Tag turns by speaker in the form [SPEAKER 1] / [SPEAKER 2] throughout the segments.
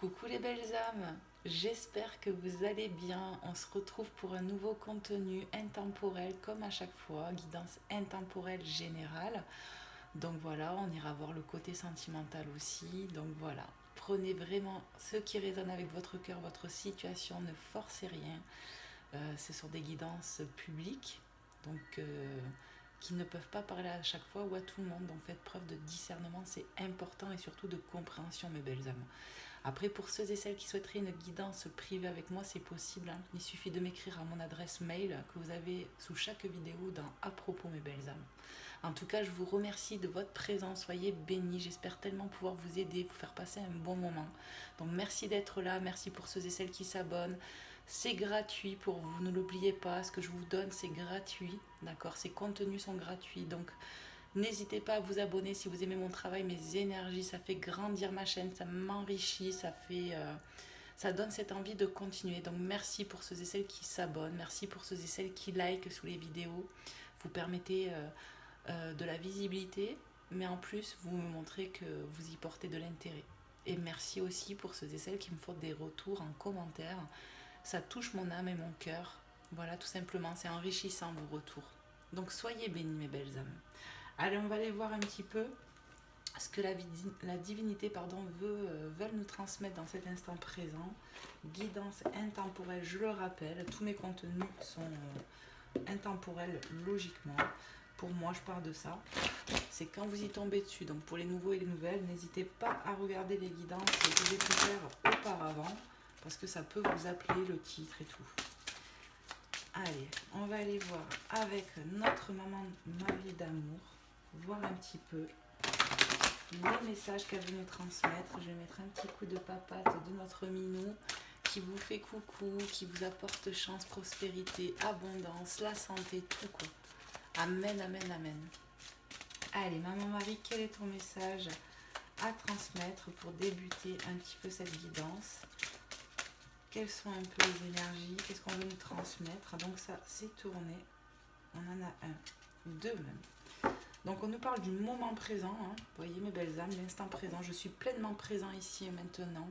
[SPEAKER 1] Coucou les belles âmes, j'espère que vous allez bien. On se retrouve pour un nouveau contenu intemporel comme à chaque fois, guidance intemporelle générale. Donc voilà, on ira voir le côté sentimental aussi. Donc voilà, prenez vraiment ce qui résonne avec votre cœur, votre situation, ne forcez rien. Ce sont des guidances publiques, donc qui ne peuvent pas parler à chaque fois ou à tout le monde. Donc faites preuve de discernement, c'est important et surtout de compréhension mes belles âmes. Après, pour ceux et celles qui souhaiteraient une guidance privée avec moi, c'est possible, hein. Il suffit de m'écrire à mon adresse mail que vous avez sous chaque vidéo dans À propos mes belles âmes. En tout cas, je vous remercie de votre présence, soyez bénis, j'espère tellement pouvoir vous aider, vous faire passer un bon moment. Donc merci d'être là, merci pour ceux et celles qui s'abonnent. C'est gratuit pour vous, ne l'oubliez pas, ce que je vous donne c'est gratuit, d'accord? Ces contenus sont gratuits, donc n'hésitez pas à vous abonner si vous aimez mon travail, mes énergies, ça fait grandir ma chaîne, ça m'enrichit, ça donne cette envie de continuer. Donc merci pour ceux et celles qui s'abonnent, merci pour ceux et celles qui likent sous les vidéos. Vous permettez de la visibilité, mais en plus vous me montrez que vous y portez de l'intérêt. Et merci aussi pour ceux et celles qui me font des retours en commentaire. Ça touche mon âme et mon cœur. Voilà, tout simplement, c'est enrichissant vos retours. Donc soyez bénis mes belles âmes. Allez, on va aller voir un petit peu ce que la divinité veulent nous transmettre dans cet instant présent. Guidance intemporelle, je le rappelle, tous mes contenus sont intemporels logiquement. Pour moi, je pars de ça. C'est quand vous y tombez dessus. Donc pour les nouveaux et les nouvelles, n'hésitez pas à regarder les guidances que j'ai pu faire auparavant, parce que ça peut vous appeler le titre et tout. Allez, on va aller voir avec notre maman Marie d'amour, voir un petit peu les messages qu'elle veut nous transmettre. Je vais mettre un petit coup de papate de notre minou qui vous fait coucou, qui vous apporte chance, prospérité, abondance, la santé, tout quoi. Amen, amen, amen. Allez, maman Marie, quel est ton message à transmettre pour débuter un petit peu cette guidance? Quelles sont un peu les énergies? Qu'est-ce qu'on veut nous transmettre? Donc ça, c'est tourné. On en a un, deux même. Donc on nous parle du moment présent, hein. Vous voyez mes belles âmes, l'instant présent. Je suis pleinement présent ici et maintenant.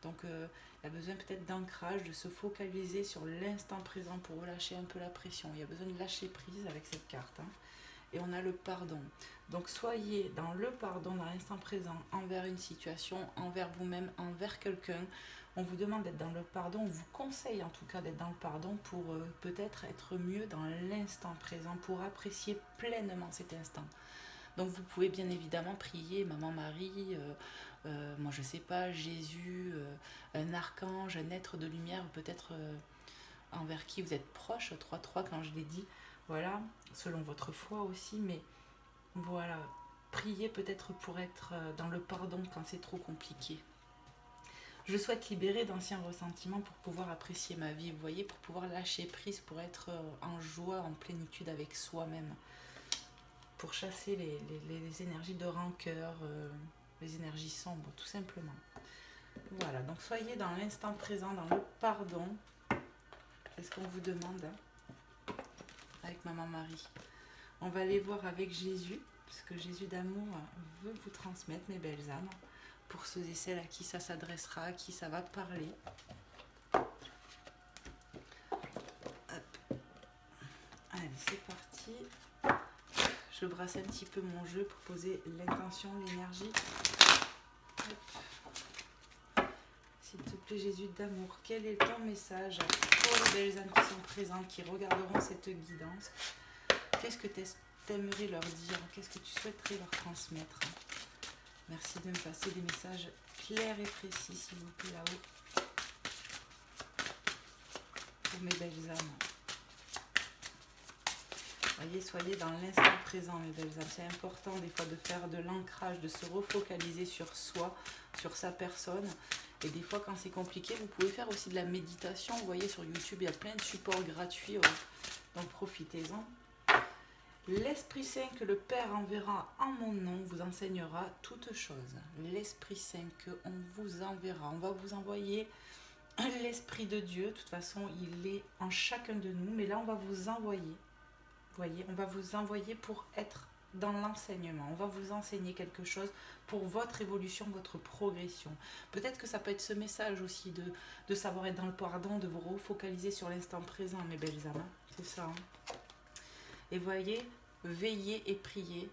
[SPEAKER 1] Donc il y a besoin peut-être d'ancrage, de se focaliser sur l'instant présent pour relâcher un peu la pression. Il y a besoin de lâcher prise avec cette carte, hein. Et on a le pardon. Donc soyez dans le pardon, dans l'instant présent, envers une situation, envers vous-même, envers quelqu'un. On vous demande d'être dans le pardon, on vous conseille en tout cas d'être dans le pardon pour peut-être être mieux dans l'instant présent, pour apprécier pleinement cet instant. Donc vous pouvez bien évidemment prier Maman Marie, moi je sais pas, Jésus, un archange, un être de lumière, peut-être envers qui vous êtes proche, 3-3 quand je l'ai dit, voilà, selon votre foi aussi, mais voilà, priez peut-être pour être dans le pardon quand c'est trop compliqué. Je souhaite libérer d'anciens ressentiments pour pouvoir apprécier ma vie, vous voyez, pour pouvoir lâcher prise, pour être en joie, en plénitude avec soi-même, pour chasser les énergies de rancœur, les énergies sombres, tout simplement. Voilà, donc soyez dans l'instant présent, dans le pardon. C'est ce qu'on vous demande, hein, avec Maman Marie. On va aller voir avec Jésus, parce que Jésus d'amour veut vous transmettre, mes belles âmes, pour ceux et celles à qui ça s'adressera, à qui ça va parler. Hop. Allez, c'est parti. Je brasse un petit peu mon jeu pour poser l'intention, l'énergie. S'il te plaît, Jésus d'amour, quel est ton message pour les belles âmes qui sont présentes, qui regarderont cette guidance? Qu'est-ce que tu aimerais leur dire? Qu'est-ce que tu souhaiterais leur transmettre? Merci de me passer des messages clairs et précis, s'il vous plaît, là-haut. Pour mes belles âmes. Voyez, soyez dans l'instant présent, mes belles âmes. C'est important des fois de faire de l'ancrage, de se refocaliser sur soi, sur sa personne. Et des fois, quand c'est compliqué, vous pouvez faire aussi de la méditation. Vous voyez, sur YouTube, il y a plein de supports gratuits, donc profitez-en. L'Esprit Saint que le Père enverra en mon nom vous enseignera toutes choses. L'Esprit Saint que on vous enverra. On va vous envoyer l'Esprit de Dieu. De toute façon, il est en chacun de nous. Mais là, on va vous envoyer. Vous voyez, on va vous envoyer pour être dans l'enseignement. On va vous enseigner quelque chose pour votre évolution, votre progression. Peut-être que ça peut être ce message aussi de savoir être dans le pardon, de vous refocaliser sur l'instant présent, mes belles âmes. C'est ça. Hein. Et voyez, veillez et priez.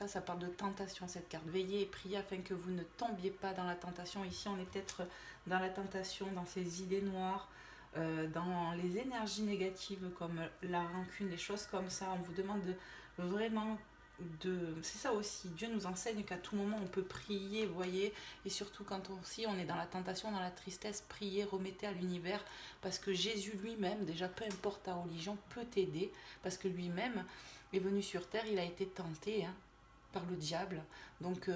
[SPEAKER 1] Ça parle de tentation, cette carte. Veillez et priez afin que vous ne tombiez pas dans la tentation. Ici, on est peut-être dans la tentation, dans ces idées noires, dans les énergies négatives comme la rancune, les choses comme ça. On vous demande vraiment c'est ça aussi, Dieu nous enseigne qu'à tout moment on peut prier, vous voyez, et surtout quand aussi on est dans la tentation, dans la tristesse, priez, remettez à l'univers, parce que Jésus lui-même, déjà peu importe ta religion, peut t'aider, parce que lui-même est venu sur terre, il a été tenté hein, par le diable, donc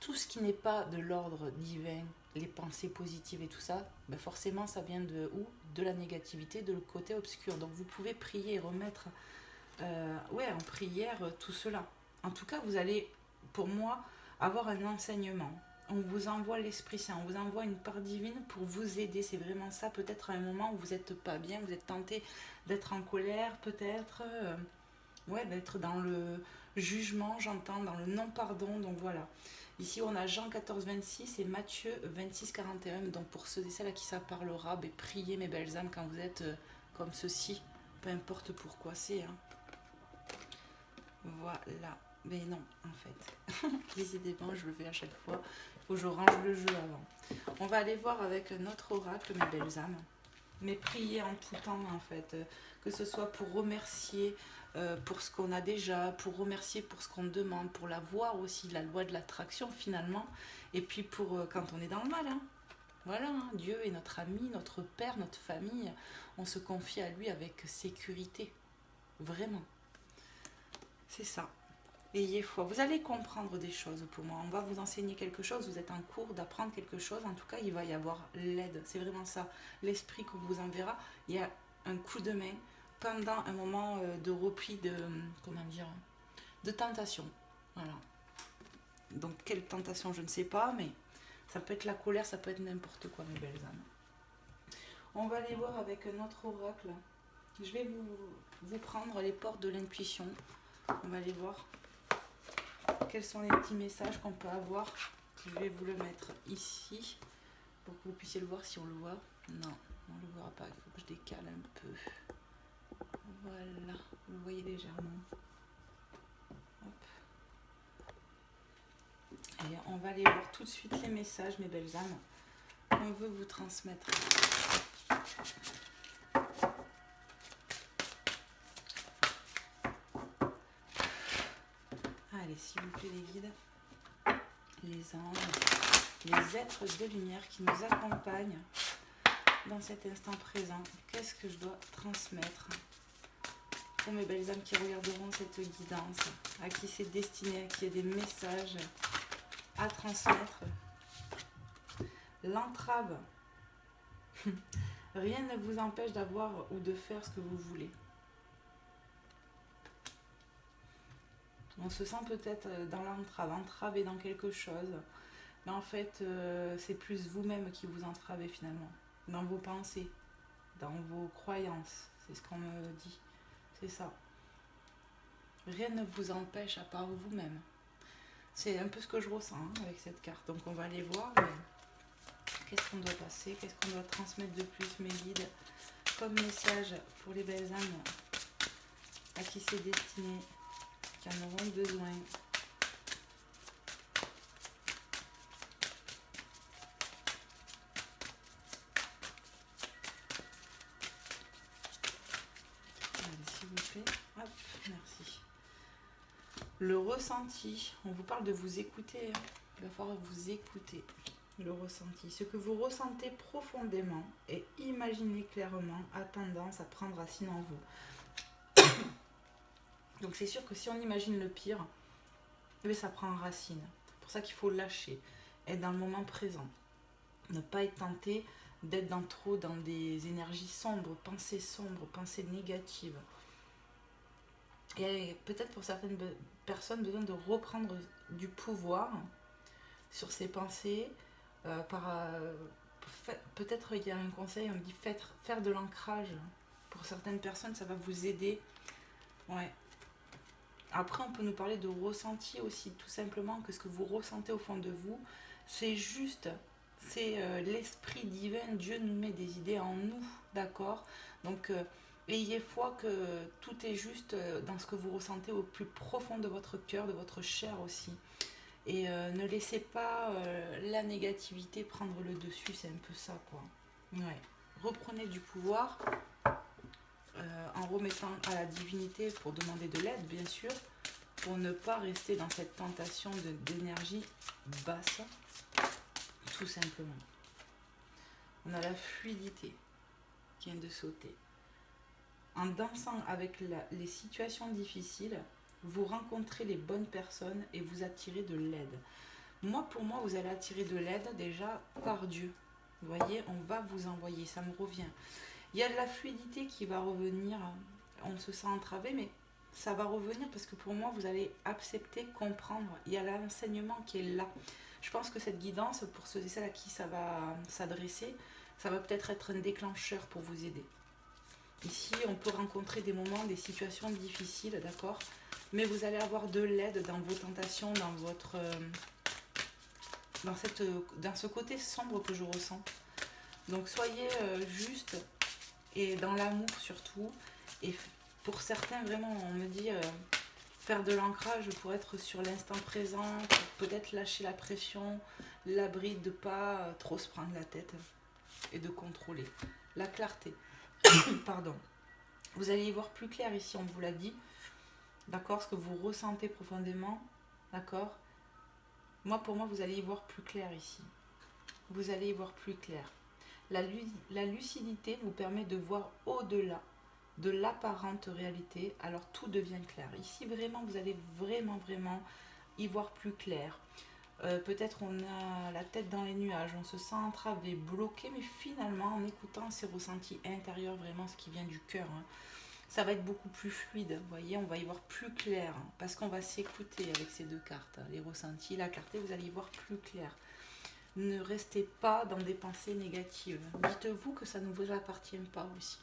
[SPEAKER 1] tout ce qui n'est pas de l'ordre divin, les pensées positives et tout ça, ben forcément ça vient de où? De la négativité, de le côté obscur, donc vous pouvez prier et remettre en prière, tout cela. En tout cas, vous allez, pour moi, avoir un enseignement. On vous envoie l'Esprit Saint, on vous envoie une part divine pour vous aider. C'est vraiment ça, peut-être à un moment où vous n'êtes pas bien, vous êtes tenté d'être en colère, peut-être, d'être dans le jugement, j'entends, dans le non-pardon. Donc voilà. Ici, on a Jean 14, 26 et Matthieu 26, 41. Donc pour ceux et celles à qui ça parlera, priez mes belles âmes quand vous êtes comme ceci, peu importe pourquoi c'est. Hein. Voilà. Mais non, en fait. Décidément, je le fais à chaque fois. Il faut que je range le jeu avant. On va aller voir avec notre oracle, mes belles âmes. Mais prier en tout temps, en fait. Que ce soit pour remercier pour ce qu'on a déjà, pour remercier pour ce qu'on demande, pour la voir aussi, la loi de l'attraction finalement. Et puis pour quand on est dans le mal. Hein. Voilà, hein, Dieu est notre ami, notre père, notre famille. On se confie à lui avec sécurité. Vraiment. C'est ça. Ayez foi. Vous allez comprendre des choses pour moi. On va vous enseigner quelque chose. Vous êtes en cours d'apprendre quelque chose. En tout cas, il va y avoir l'aide. C'est vraiment ça. L'esprit qu'on vous enverra. Il y a un coup de main pendant un moment de repli de tentation. Voilà. Donc, quelle tentation, je ne sais pas, mais ça peut être la colère, ça peut être n'importe quoi, mes belles âmes. On va aller voir avec notre oracle. Je vais vous prendre les portes de l'intuition. On va aller voir quels sont les petits messages qu'on peut avoir. Je vais vous le mettre ici pour que vous puissiez le voir si on le voit. Non, on ne le verra pas. Il faut que je décale un peu. Voilà, vous le voyez légèrement. Hop. Et on va aller voir tout de suite les messages, mes belles âmes, qu'on veut vous transmettre. Allez, s'il vous plaît, les guides, les anges, les êtres de lumière qui nous accompagnent dans cet instant présent. Qu'est-ce que je dois transmettre pour mes belles âmes qui regarderont cette guidance, à qui c'est destiné, à qui il y a des messages à transmettre. L'entrave. Rien ne vous empêche d'avoir ou de faire ce que vous voulez. On se sent peut-être dans l'entrave, entravé dans quelque chose, mais en fait, c'est plus vous-même qui vous entravez finalement, dans vos pensées, dans vos croyances, c'est ce qu'on me dit, c'est ça. Rien ne vous empêche à part vous-même. C'est un peu ce que je ressens avec cette carte, donc on va aller voir, mais qu'est-ce qu'on doit passer, qu'est-ce qu'on doit transmettre de plus, mes guides, comme message pour les belles âmes à qui c'est destiné, qui en auront besoin. Allez, s'il vous plaît. Hop, merci. Le ressenti. On vous parle de vous écouter. Hein. Il va falloir vous écouter. Le ressenti. Ce que vous ressentez profondément et imaginez clairement a tendance à prendre racine en vous. Donc c'est sûr que si on imagine le pire, ça prend racine. C'est pour ça qu'il faut lâcher, être dans le moment présent. Ne pas être tenté d'être dans des énergies sombres, pensées négatives. Et peut-être pour certaines personnes, besoin de reprendre du pouvoir sur ses pensées. Peut-être il y a un conseil, on me dit faire de l'ancrage. Pour certaines personnes, ça va vous aider. Ouais. Après, on peut nous parler de ressenti aussi, tout simplement, que ce que vous ressentez au fond de vous, c'est juste, c'est l'esprit divin, Dieu nous met des idées en nous, d'accord? Donc, ayez foi que tout est juste dans ce que vous ressentez au plus profond de votre cœur, de votre chair aussi. Et ne laissez pas la négativité prendre le dessus, c'est un peu ça, quoi. Ouais. Reprenez du pouvoir en remettant à la divinité pour demander de l'aide, bien sûr, pour ne pas rester dans cette tentation d'énergie basse, tout simplement. On a la fluidité qui vient de sauter. En dansant avec les situations difficiles, vous rencontrez les bonnes personnes et vous attirez de l'aide. Pour moi, vous allez attirer de l'aide déjà par Dieu. Vous voyez, on va vous envoyer, ça me revient. Il y a de la fluidité qui va revenir, on se sent entravé, mais ça va revenir parce que pour moi, vous allez accepter, comprendre. Il y a l'enseignement qui est là. Je pense que cette guidance, pour ceux et celles à qui ça va s'adresser, ça va peut-être être un déclencheur pour vous aider. Ici, on peut rencontrer des moments, des situations difficiles, d'accord? Mais vous allez avoir de l'aide dans vos tentations, dans ce côté sombre que je ressens. Donc soyez juste et dans l'amour surtout. Et pour certains, vraiment, on me dit faire de l'ancrage pour être sur l'instant présent, pour peut-être lâcher la pression, l'abri de ne pas trop se prendre la tête et de contrôler. La clarté. Pardon. Vous allez y voir plus clair ici, on vous l'a dit. D'accord? Ce que vous ressentez profondément. D'accord? Pour moi, vous allez y voir plus clair ici. Vous allez y voir plus clair. La lucidité vous permet de voir au-delà de l'apparente réalité, alors tout devient clair. Ici, vraiment, vous allez vraiment y voir plus clair. Peut-être on a la tête dans les nuages, on se sent entravé, bloqué, mais finalement, en écoutant ces ressentis intérieurs, vraiment ce qui vient du cœur, ça va être beaucoup plus fluide. Vous voyez, on va y voir plus clair, parce qu'on va s'écouter avec ces deux cartes, les ressentis, la clarté, vous allez y voir plus clair. Ne restez pas dans des pensées négatives. Dites-vous que ça ne vous appartient pas aussi.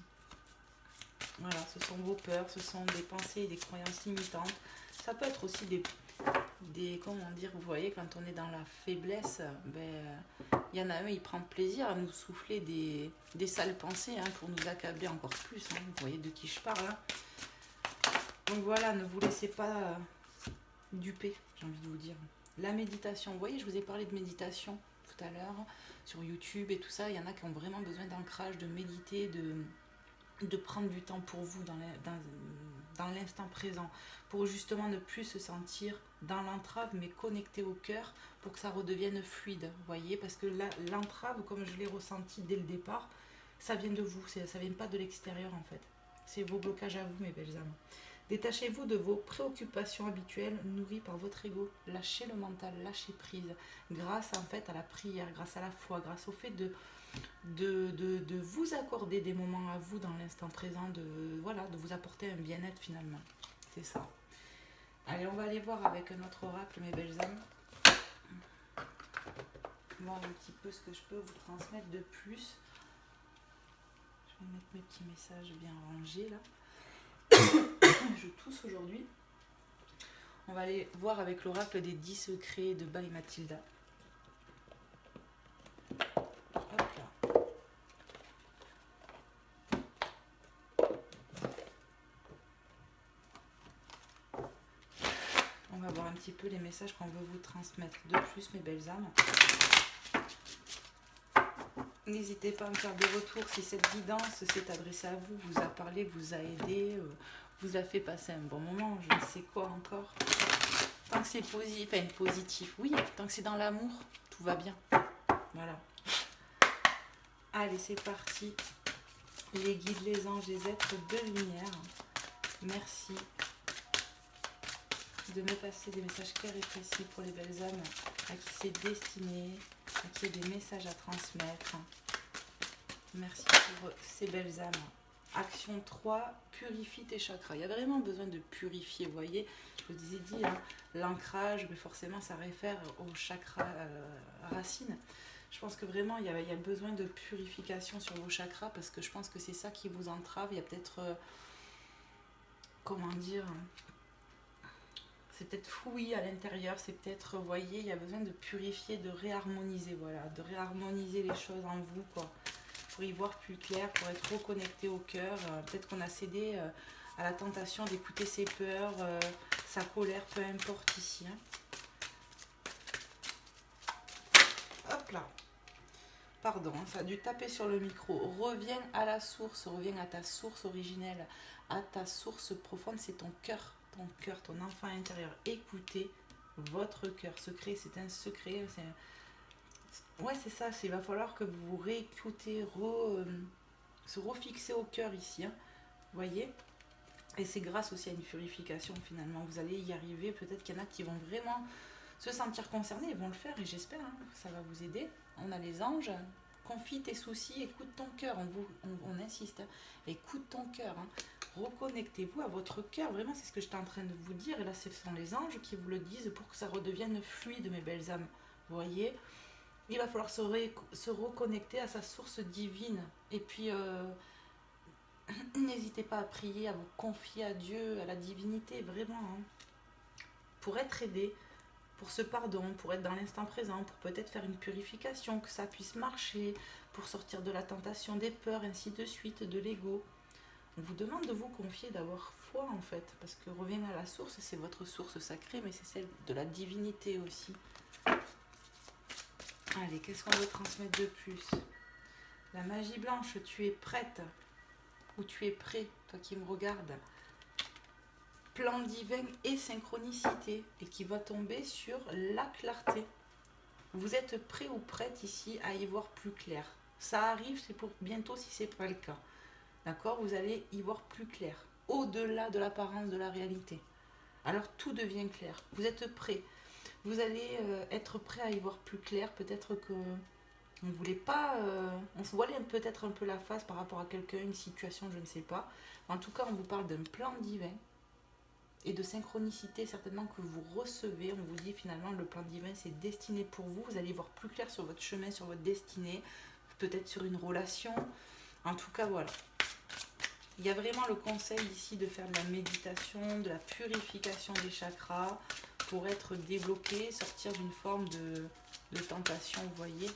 [SPEAKER 1] Voilà, ce sont vos peurs, ce sont des pensées et des croyances limitantes. Ça peut être aussi comment dire, vous voyez, quand on est dans la faiblesse, il y en a un, il prend plaisir à nous souffler des sales pensées pour nous accabler encore plus. Vous voyez de qui je parle. Donc voilà, ne vous laissez pas duper, j'ai envie de vous dire. La méditation, vous voyez, je vous ai parlé de méditation tout à l'heure sur YouTube et tout ça. Il y en a qui ont vraiment besoin d'ancrage, de méditer, de prendre du temps pour vous dans l'instant présent, pour justement ne plus se sentir dans l'entrave, mais connecté au cœur pour que ça redevienne fluide, vous voyez, parce que l'entrave, comme je l'ai ressenti dès le départ, ça vient de vous, ça vient pas de l'extérieur en fait. C'est vos blocages à vous, mes belles âmes. Détachez-vous de vos préoccupations habituelles nourries par votre ego. Lâchez le mental, lâchez prise, grâce en fait à la prière, grâce à la foi, grâce au fait de vous accorder des moments à vous dans l'instant présent, de vous apporter un bien-être finalement. C'est ça. Allez, on va aller voir avec notre oracle, mes belles âmes. Voir un petit peu ce que je peux vous transmettre de plus. Je vais mettre mes petits messages bien rangés là. Je tousse aujourd'hui. On va aller voir avec l'oracle des 10 secrets de Baï Mathilda. On va voir un petit peu les messages qu'on veut vous transmettre de plus, mes belles âmes. N'hésitez pas à me faire des retours si cette guidance s'est adressée à vous, vous a parlé, vous a aidé, vous a fait passer un bon moment, je ne sais quoi encore. Tant que c'est positif, oui, tant que c'est dans l'amour, tout va bien. Voilà. Allez, c'est parti. Les guides, les anges, les êtres de lumière, merci de me passer des messages clairs et précis pour les belles âmes à qui c'est destiné, à qui il y a des messages à transmettre. Merci pour ces belles âmes. Action 3, purifie tes chakras. Il y a vraiment besoin de purifier, vous voyez. Je vous ai dit, l'ancrage, mais forcément ça réfère au chakra racine. Je pense que vraiment il y a besoin de purification sur vos chakras parce que je pense que c'est ça qui vous entrave. Il y a peut-être, comment dire, c'est peut-être fouillis à l'intérieur, c'est peut-être, vous voyez, il y a besoin de purifier, de réharmoniser, voilà, de réharmoniser les choses en vous, quoi, pour y voir plus clair, pour être reconnecté au cœur. Peut-être qu'on a cédé à la tentation d'écouter ses peurs, sa colère, peu importe ici. Hein. Hop là. Pardon, ça a dû taper sur le micro. Reviens à la source, reviens à ta source originelle, à ta source profonde, c'est ton cœur, ton enfant intérieur. Écoutez votre cœur. Secret, c'est un secret. Ouais, c'est ça. Il va falloir que vous réécoutez, se refixer au cœur ici. Hein, vous voyez? Et c'est grâce aussi à une purification finalement. Vous allez y arriver. Peut-être qu'il y en a qui vont vraiment se sentir concernés. Ils vont le faire et j'espère hein, que ça va vous aider. On a les anges. Confie tes soucis, écoute ton cœur. On insiste. Hein. Écoute ton cœur. Hein. Reconnectez-vous à votre cœur. Vraiment, c'est ce que j'étais en train de vous dire. Et là, ce sont les anges qui vous le disent pour que ça redevienne fluide, mes belles âmes. Vous voyez? Il va falloir se reconnecter à sa source divine. Et puis, n'hésitez pas à prier, à vous confier à Dieu, à la divinité, vraiment. Hein, pour être aidé, pour ce pardon, pour être dans l'instant présent, pour peut-être faire une purification, que ça puisse marcher, pour sortir de la tentation, des peurs, ainsi de suite, de l'ego. On vous demande de vous confier, d'avoir foi en fait, parce que revenir à la source, c'est votre source sacrée, mais c'est celle de la divinité aussi. Allez, qu'est-ce qu'on veut transmettre de plus? La magie blanche, tu es prête, ou tu es prêt, toi qui me regardes. Plan divin et synchronicité, et qui va tomber sur la clarté. Vous êtes prêt ou prête ici à y voir plus clair. Ça arrive, c'est pour bientôt si ce n'est pas le cas. D'accord? Vous allez y voir plus clair, au-delà de l'apparence de la réalité. Alors tout devient clair. Vous êtes prêt. Vous allez être prêt à y voir plus clair. Peut-être que on ne voulait pas, on se voilait peut-être un peu la face par rapport à quelqu'un, une situation, je ne sais pas. En tout cas, on vous parle d'un plan divin et de synchronicité certainement que vous recevez. On vous dit finalement le plan divin c'est destiné pour vous. Vous allez voir plus clair sur votre chemin, sur votre destinée, peut-être sur une relation. En tout cas, voilà. Il y a vraiment le conseil ici de faire de la méditation, de la purification des chakras pour être débloqué, sortir d'une forme de tentation, vous voyez.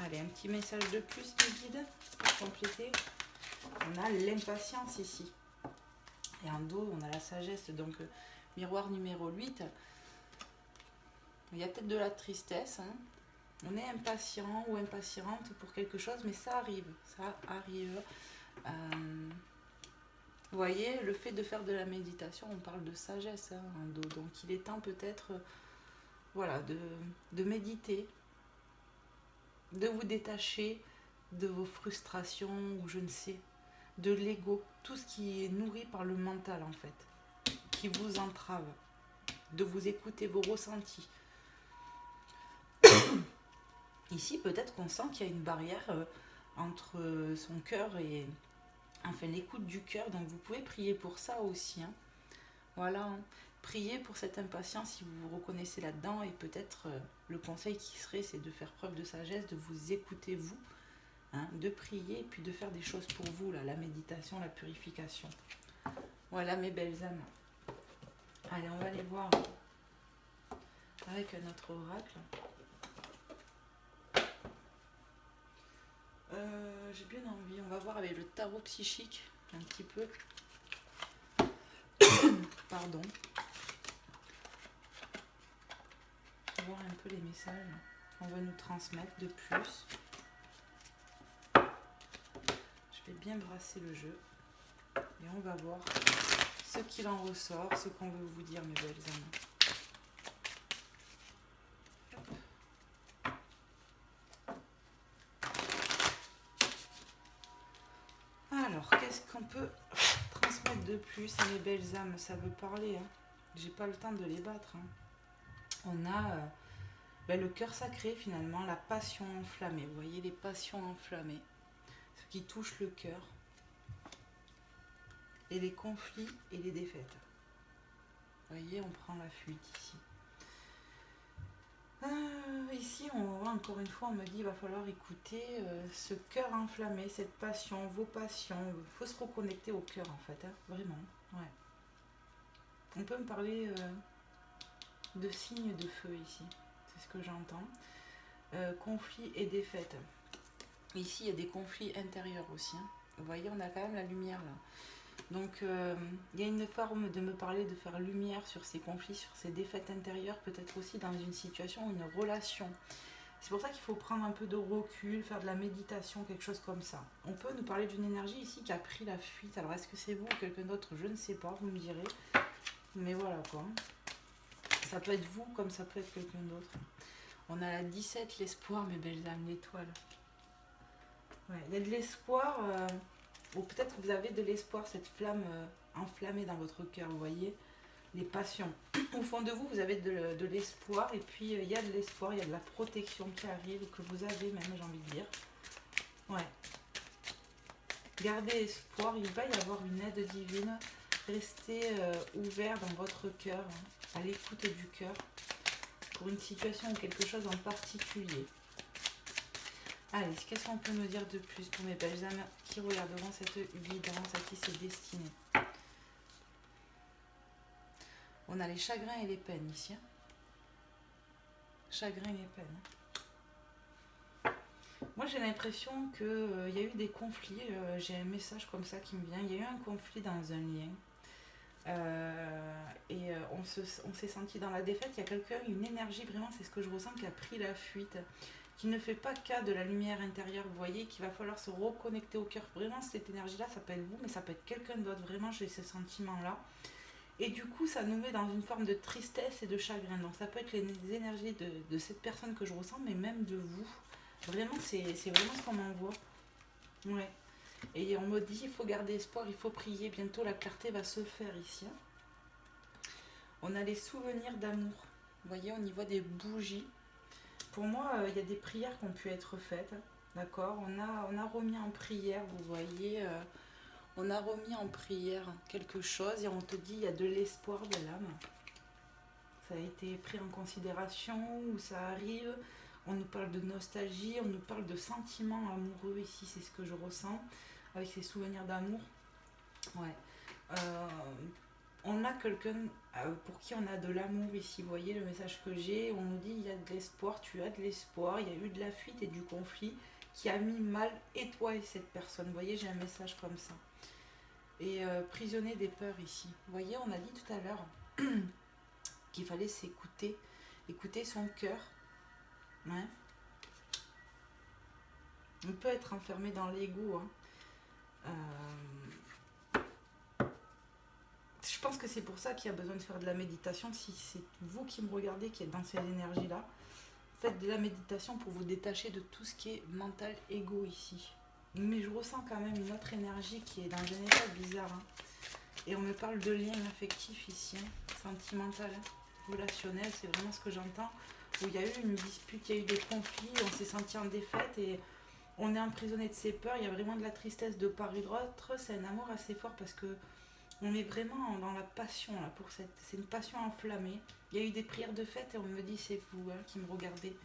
[SPEAKER 1] Allez, un petit message de plus, mes guides, pour compléter. On a l'impatience ici. Et en dos, on a la sagesse, donc miroir numéro 8. Il y a peut-être de la tristesse. Hein. On est impatient ou impatiente pour quelque chose, mais ça arrive. Ça arrive. Vous voyez, le fait de faire de la méditation, on parle de sagesse hein, en dos. Donc il est temps peut-être voilà, de méditer, de vous détacher de vos frustrations ou je ne sais, de l'ego, tout ce qui est nourri par le mental en fait, qui vous entrave, de vous écouter vos ressentis. Ici, peut-être qu'on sent qu'il y a une barrière entre son cœur et enfin l'écoute du cœur, donc vous pouvez prier pour ça aussi. Hein. Voilà, hein. Priez pour cette impatience si vous vous reconnaissez là-dedans et peut-être le conseil qui serait, c'est de faire preuve de sagesse, de vous écouter vous, hein, de prier et puis de faire des choses pour vous, là, la méditation, la purification. Voilà mes belles âmes. Allez, on va aller voir avec notre oracle. J'ai bien envie, on va voir avec le tarot psychique un petit peu. Pardon. On va voir un peu les messages qu'on va nous transmettre de plus. Je vais bien brasser le jeu et on va voir ce qu'il en ressort, ce qu'on veut vous dire mes belles âmes. Alors, qu'est-ce qu'on peut transmettre de plus à mes belles âmes? Ça veut parler, hein. J'ai pas le temps de les battre. Hein. On a le cœur sacré finalement, la passion enflammée. Vous voyez les passions enflammées, ce qui touche le cœur, et les conflits et les défaites. Vous voyez, on prend la fuite ici. Ici, on voit encore une fois, on me dit il va falloir écouter ce cœur enflammé, cette passion, vos passions. Il faut se reconnecter au cœur en fait, hein, vraiment. Ouais. On peut me parler de signes de feu ici. C'est ce que j'entends. Conflits et défaites. Ici, il y a des conflits intérieurs aussi. Hein. Vous voyez, on a quand même la lumière là. Donc, il y a une forme de me parler, de faire lumière sur ces conflits, sur ces défaites intérieures, peut-être aussi dans une situation, une relation. C'est pour ça qu'il faut prendre un peu de recul, faire de la méditation, quelque chose comme ça. On peut nous parler d'une énergie ici qui a pris la fuite. Alors, est-ce que c'est vous ou quelqu'un d'autre? Je ne sais pas, vous me direz. Mais voilà quoi. Ça peut être vous comme ça peut être quelqu'un d'autre. On a la 17, l'espoir, mes belles âmes, l'étoile. Ouais, il y a de l'espoir, ou peut-être que vous avez de l'espoir, cette flamme enflammée dans votre cœur, vous voyez, les passions. Au fond de vous, vous avez de l'espoir, et puis il y a de l'espoir, il y a de la protection qui arrive, que vous avez même, j'ai envie de dire. Ouais. Gardez espoir, il va y avoir une aide divine. Restez ouvert dans votre cœur, hein, à l'écoute du cœur, pour une situation ou quelque chose en particulier. Allez, qu'est-ce qu'on peut me dire de plus pour mes belles âmes qui regarderont cette guidance, à qui c'est destiné? On a les chagrins et les peines ici. Hein. Chagrins et les peines. Moi, j'ai l'impression qu'il y a eu des conflits. J'ai un message comme ça qui me vient. Il y a eu un conflit dans un lien. On s'est senti dans la défaite. Il y a quelqu'un, une énergie, vraiment, c'est ce que je ressens, qui a pris la fuite, qui ne fait pas cas de la lumière intérieure, vous voyez, qu'il va falloir se reconnecter au cœur. Vraiment, cette énergie-là, ça peut être vous, mais ça peut être quelqu'un d'autre. Vraiment, j'ai ce sentiment-là. Et du coup, ça nous met dans une forme de tristesse et de chagrin. Donc, ça peut être les énergies de cette personne que je ressens, mais même de vous. Vraiment, c'est vraiment ce qu'on m'envoie. Ouais. Et on me dit, il faut garder espoir, il faut prier. Bientôt, la clarté va se faire ici. On a les souvenirs d'amour. Vous voyez, au niveau des bougies. Pour moi, il y a des prières qui ont pu être faites, d'accord, on a remis en prière, vous voyez, on a remis en prière quelque chose et on te dit il y a de l'espoir de l'âme. Ça a été pris en considération, ou ça arrive, on nous parle de nostalgie, on nous parle de sentiments amoureux ici, c'est ce que je ressens, avec ces souvenirs d'amour. Ouais. On a quelqu'un pour qui on a de l'amour ici, vous voyez le message que j'ai, on nous dit il y a de l'espoir, tu as de l'espoir, il y a eu de la fuite et du conflit qui a mis mal et toi et cette personne, vous voyez j'ai un message comme ça. Et prisonnier des peurs ici, vous voyez on a dit tout à l'heure qu'il fallait s'écouter, écouter son cœur, hein. On peut être enfermé dans l'ego, hein. Je pense que c'est pour ça qu'il y a besoin de faire de la méditation. Si c'est vous qui me regardez, qui êtes dans cette énergie-là, faites de la méditation pour vous détacher de tout ce qui est mental, égo ici. Mais je ressens quand même une autre énergie qui est dans un état bizarre. Hein. Et on me parle de lien affectif ici, hein, sentimental, hein, relationnel, c'est vraiment ce que j'entends. Où il y a eu une dispute, il y a eu des conflits, on s'est senti en défaite et on est emprisonné de ses peurs. Il y a vraiment de la tristesse de part et d'autre. C'est un amour assez fort parce que on est vraiment dans la passion là pour cette. C'est une passion enflammée. Il y a eu des prières de fête et on me dit c'est vous hein, qui me regardez.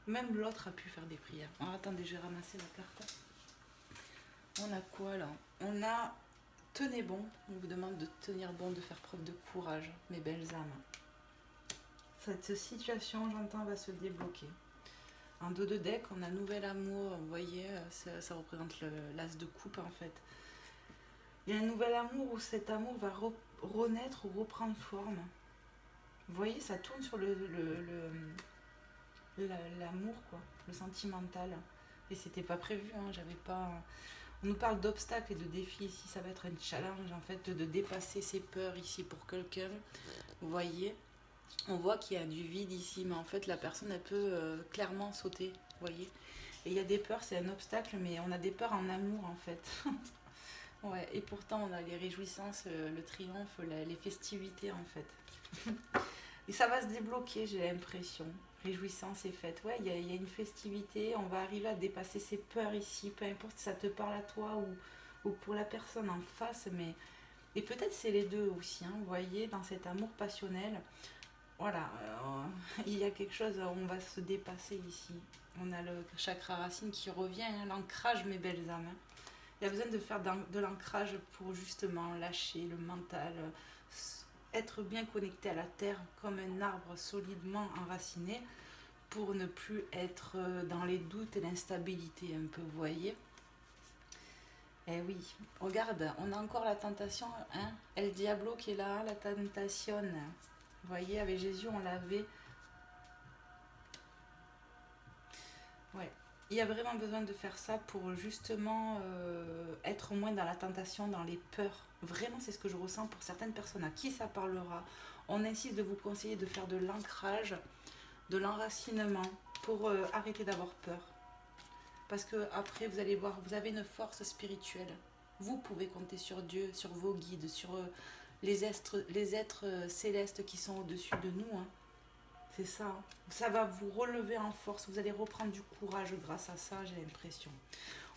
[SPEAKER 1] Même l'autre a pu faire des prières. Alors, attendez, je vais ramasser la carte. On a quoi là? On a tenez bon. On vous demande de tenir bon, de faire preuve de courage, mes belles âmes. Cette situation, j'entends, va se débloquer. En dos de deck, on a nouvel amour. Vous voyez, ça représente l'as de coupe en fait. Il y a un nouvel amour où cet amour va renaître ou reprendre forme. Vous voyez, ça tourne sur l'amour, quoi, le sentimental. Et c'était pas prévu, hein, j'avais pas. On nous parle d'obstacles et de défis ici, ça va être un challenge en fait de dépasser ses peurs ici pour quelqu'un. Vous voyez, on voit qu'il y a du vide ici, mais en fait la personne elle peut clairement sauter, vous voyez. Et il y a des peurs, c'est un obstacle, mais on a des peurs en amour en fait. Ouais, et pourtant on a les réjouissances, le triomphe, les festivités en fait. Et ça va se débloquer, j'ai l'impression. Réjouissance et fête. Ouais, il y a une festivité, on va arriver à dépasser ses peurs ici, peu importe si ça te parle à toi ou pour la personne en face, mais. Et peut-être c'est les deux aussi, hein, vous voyez, dans cet amour passionnel. Voilà, il y a quelque chose, on va se dépasser ici. On a le chakra racine qui revient, hein, l'ancrage, mes belles âmes. Hein. Il y a besoin de faire de l'ancrage pour justement lâcher le mental, être bien connecté à la terre comme un arbre solidement enraciné pour ne plus être dans les doutes et l'instabilité un peu, vous voyez. Eh oui, regarde, on a encore la tentation, hein, El Diablo qui est là, la tentation. Vous voyez, avec Jésus, on l'avait. Ouais. Il y a vraiment besoin de faire ça pour justement être moins dans la tentation, dans les peurs. Vraiment, c'est ce que je ressens pour certaines personnes à qui ça parlera. On insiste de vous conseiller de faire de l'ancrage, de l'enracinement pour arrêter d'avoir peur. Parce que après, vous allez voir, vous avez une force spirituelle. Vous pouvez compter sur Dieu, sur vos guides, sur les êtres célestes qui sont au-dessus de nous. Hein. C'est ça. Hein. Ça va vous relever en force. Vous allez reprendre du courage grâce à ça, j'ai l'impression.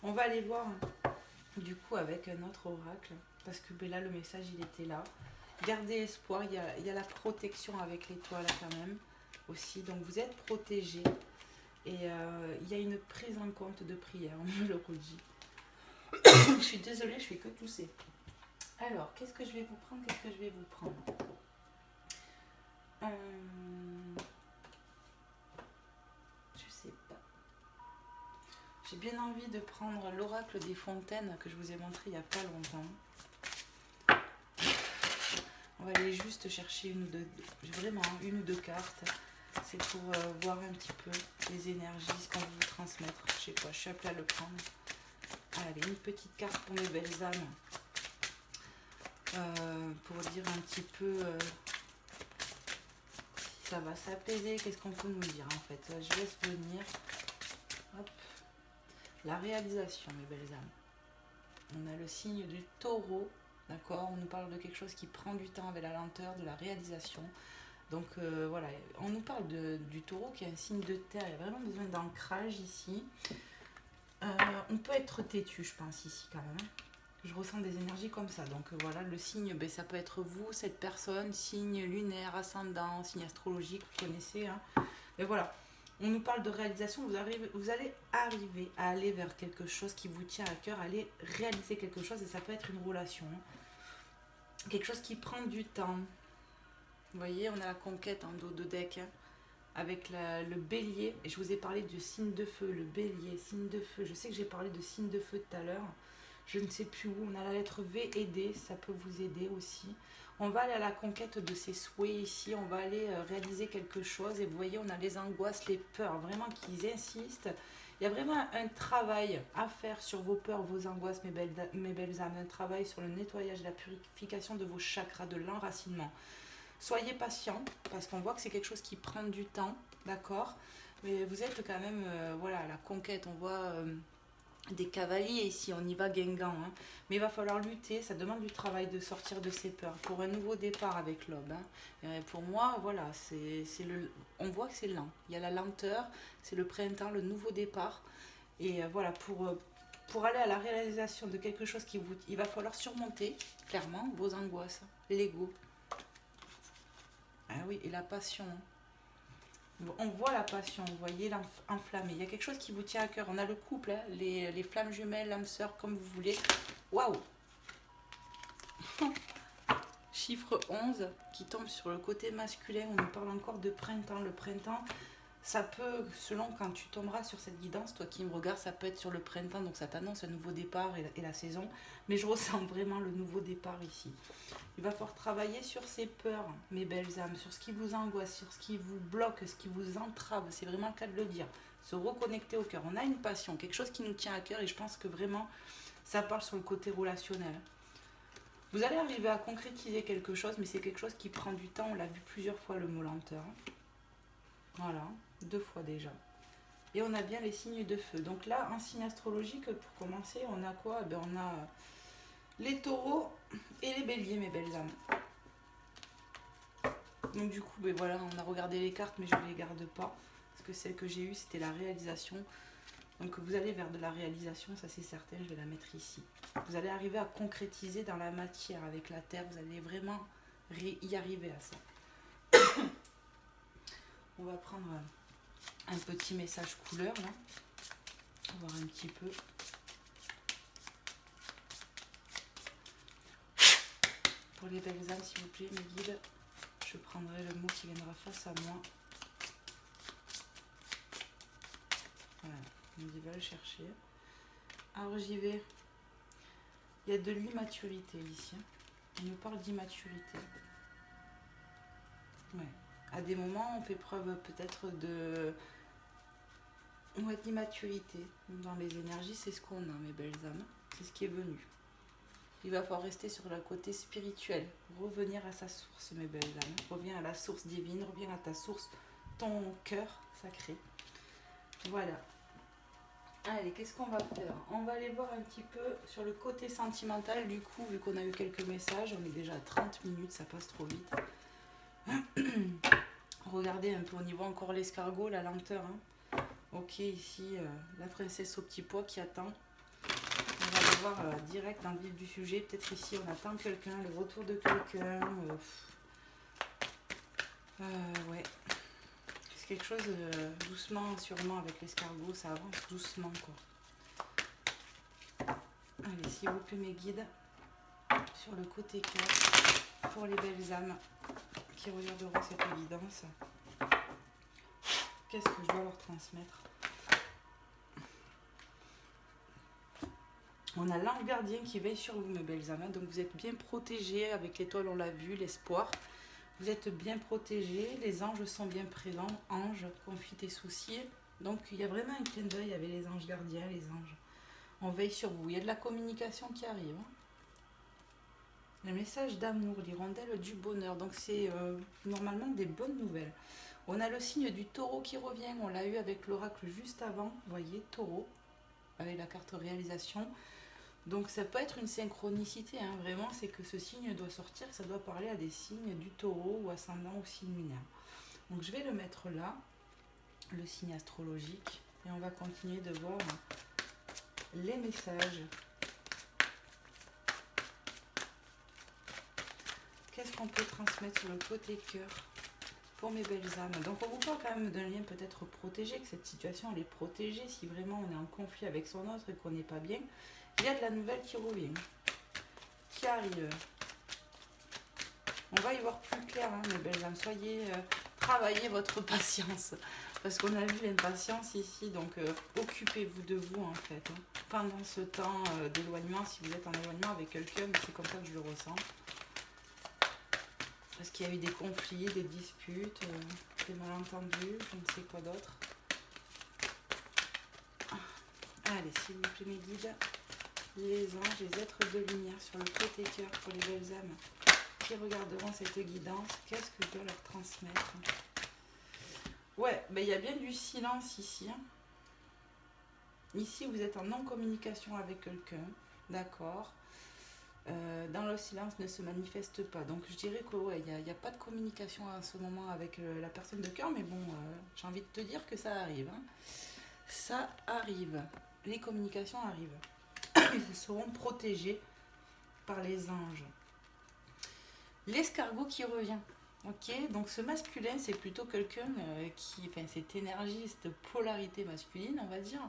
[SPEAKER 1] On va aller voir du coup avec un autre oracle. Parce que ben là, le message, il était là. Gardez espoir. Il y a la protection avec l'étoile quand même aussi. Donc vous êtes protégés. Et il y a une prise en compte de prière, on me le redit. Je suis désolée, je fais que tousser. Alors, qu'est-ce que je vais vous prendre? Je sais pas. J'ai bien envie de prendre l'oracle des fontaines que je vous ai montré il n'y a pas longtemps. On va aller juste chercher une ou deux cartes. C'est pour voir un petit peu les énergies, ce qu'on veut vous transmettre. Je sais pas, je suis appelée à le prendre. Allez, une petite carte pour mes belles âmes. Pour dire un petit peu si ça va s'apaiser, qu'est-ce qu'on peut nous dire en fait. Je laisse venir. Hop. La réalisation, mes belles âmes. On a le signe du taureau, d'accord. On nous parle de quelque chose qui prend du temps avec la lenteur, de la réalisation. Donc voilà, on nous parle du taureau qui est un signe de terre. Il y a vraiment besoin d'ancrage ici. On peut être têtu, je pense, ici quand même. Je ressens des énergies comme ça. Donc voilà, le signe, ben, ça peut être vous, cette personne, signe lunaire, ascendant, signe astrologique, vous connaissez. Hein. Et voilà, on nous parle de réalisation. Vous allez arriver à aller vers quelque chose qui vous tient à cœur, aller réaliser quelque chose. Et ça peut être une relation. Hein. Quelque chose qui prend du temps. Vous voyez, on a la conquête en dos de deck. Hein. Avec le bélier, et je vous ai parlé du signe de feu, le bélier, signe de feu. Je sais que j'ai parlé de signe de feu tout à l'heure. Je ne sais plus où. On a la lettre V et D, ça peut vous aider aussi. On va aller à la conquête de ses souhaits ici. On va aller réaliser quelque chose. Et vous voyez, on a les angoisses, les peurs, vraiment qu'ils insistent. Il y a vraiment un travail à faire sur vos peurs, vos angoisses, mes belles âmes. Un travail sur le nettoyage, la purification de vos chakras, de l'enracinement. Soyez patient, parce qu'on voit que c'est quelque chose qui prend du temps, d'accord? Mais vous êtes quand même, voilà, à la conquête. On voit des cavaliers ici, on y va Guingamp. Hein. Mais il va falloir lutter, ça demande du travail de sortir de ses peurs pour un nouveau départ avec l'aube. Hein. Pour moi, voilà, on voit que c'est lent. Il y a la lenteur, c'est le printemps, le nouveau départ. Et voilà, pour aller à la réalisation de quelque chose il va falloir surmonter, clairement, vos angoisses, l'ego. Ah oui, et la passion. On voit la passion, vous voyez, enflammée. Il y a quelque chose qui vous tient à cœur. On a le couple, hein, les flammes jumelles, l'âme sœur, comme vous voulez. Waouh. Chiffre 11 qui tombe sur le côté masculin. On nous parle encore de printemps. Le printemps, ça peut, selon quand tu tomberas sur cette guidance, toi qui me regardes, ça peut être sur le printemps. Donc ça t'annonce un nouveau départ et la saison. Mais je ressens vraiment le nouveau départ ici. Il va falloir travailler sur ces peurs, mes belles âmes, sur ce qui vous angoisse, sur ce qui vous bloque, ce qui vous entrave. C'est vraiment le cas de le dire. Se reconnecter au cœur. On a une passion, quelque chose qui nous tient à cœur et je pense que vraiment, ça parle sur le côté relationnel. Vous allez arriver à concrétiser quelque chose, mais c'est quelque chose qui prend du temps. On l'a vu plusieurs fois, le mot lenteur. Voilà, 2 fois déjà. Et on a bien les signes de feu. Donc là, en signe astrologique, pour commencer, on a quoi? On a les taureaux et les béliers, mes belles âmes. Donc du coup, voilà, on a regardé les cartes, mais je ne les garde pas. Parce que celle que j'ai eue, c'était la réalisation. Donc vous allez vers de la réalisation, ça c'est certain, je vais la mettre ici. Vous allez arriver à concrétiser dans la matière avec la terre, vous allez vraiment y arriver à ça. On va prendre un petit message couleur là. On va voir un petit peu. pour les belles âmes, s'il vous plaît, mes guides. Je prendrai le mot qui viendra face à moi. Voilà, ils va le chercher. Alors j'y vais. Il y a de l'immaturité ici. On nous parle d'immaturité. Ouais. À des moments, on fait preuve peut-être de... Ouais, d'immaturité. Dans les énergies, c'est ce qu'on a, mes belles âmes. C'est ce qui est venu. Il va falloir rester sur le côté spirituel. Revenir à sa source, mes belles âmes. Reviens à la source divine. Reviens à ta source, ton cœur sacré. Voilà. Allez, qu'est-ce qu'on va faire? On va aller voir un petit peu sur le côté sentimental. Du coup, vu qu'on a eu quelques messages, on est déjà à 30 minutes, ça passe trop vite. Regardez un peu au niveau encore l'escargot, la lenteur. Hein. Ok, ici, la princesse au petit pois qui attend. On va aller voir direct dans le vif du sujet. Peut-être ici, on attend quelqu'un, le retour de quelqu'un. Ouais. C'est quelque chose doucement, sûrement, avec l'escargot. Ça avance doucement, quoi. Allez, s'il vous plaît, mes guides, sur le côté cœur, pour les belles âmes qui regarderont cette évidence. Qu'est-ce que je dois leur transmettre? On a l'ange gardien qui veille sur vous, mes belles âmes. Donc vous êtes bien protégés avec l'étoile, on l'a vu, l'espoir. Vous êtes bien protégés, les anges sont bien présents. Anges, confie tes soucis. Donc il y a vraiment un clin d'œil avec les anges gardiens, les anges. On veille sur vous. Il y a de la communication qui arrive. Hein. Le message d'amour, l'hirondelle du bonheur. Donc c'est normalement des bonnes nouvelles. On a le signe du taureau qui revient. On l'a eu avec l'oracle juste avant. Vous voyez, taureau, avec la carte réalisation. Donc ça peut être une synchronicité. Hein. Vraiment, c'est que ce signe doit sortir. Ça doit parler à des signes du taureau ou ascendant ou signe lunaire. Donc je vais le mettre là, le signe astrologique. Et on va continuer de voir les messages. Qu'est-ce qu'on peut transmettre sur le côté cœur pour mes belles âmes? Donc on vous parle quand même d'un lien peut-être protégé, que cette situation elle est protégée si vraiment on est en conflit avec son autre et qu'on n'est pas bien. Il y a de la nouvelle qui revient, qui arrive. On va y voir plus clair, hein, mes belles âmes. Soyez, travaillez votre patience. Parce qu'on a vu l'impatience ici, donc occupez-vous de vous en fait. Hein. Pendant ce temps d'éloignement, si vous êtes en éloignement avec quelqu'un, c'est comme ça que je le ressens. Parce qu'il y a eu des conflits, des disputes, des malentendus, je ne sais quoi d'autre. Allez, s'il vous plaît, mes guides, les anges, les êtres de lumière sur le côté cœur pour les belles âmes qui regarderont cette guidance. Qu'est-ce que je dois leur transmettre? Ouais, ben, il y a bien du silence ici. Hein. Ici, vous êtes en non-communication avec quelqu'un, d'accord. Dans le silence ne se manifeste pas. Donc je dirais que ouais, il n'y a pas de communication à ce moment avec la personne de cœur, mais bon, j'ai envie de te dire que ça arrive. Hein. Ça arrive. Les communications arrivent. Ils seront protégés par les anges. L'escargot qui revient. Ok, donc ce masculin, c'est plutôt quelqu'un qui, enfin, cette énergie, cette polarité masculine, on va dire,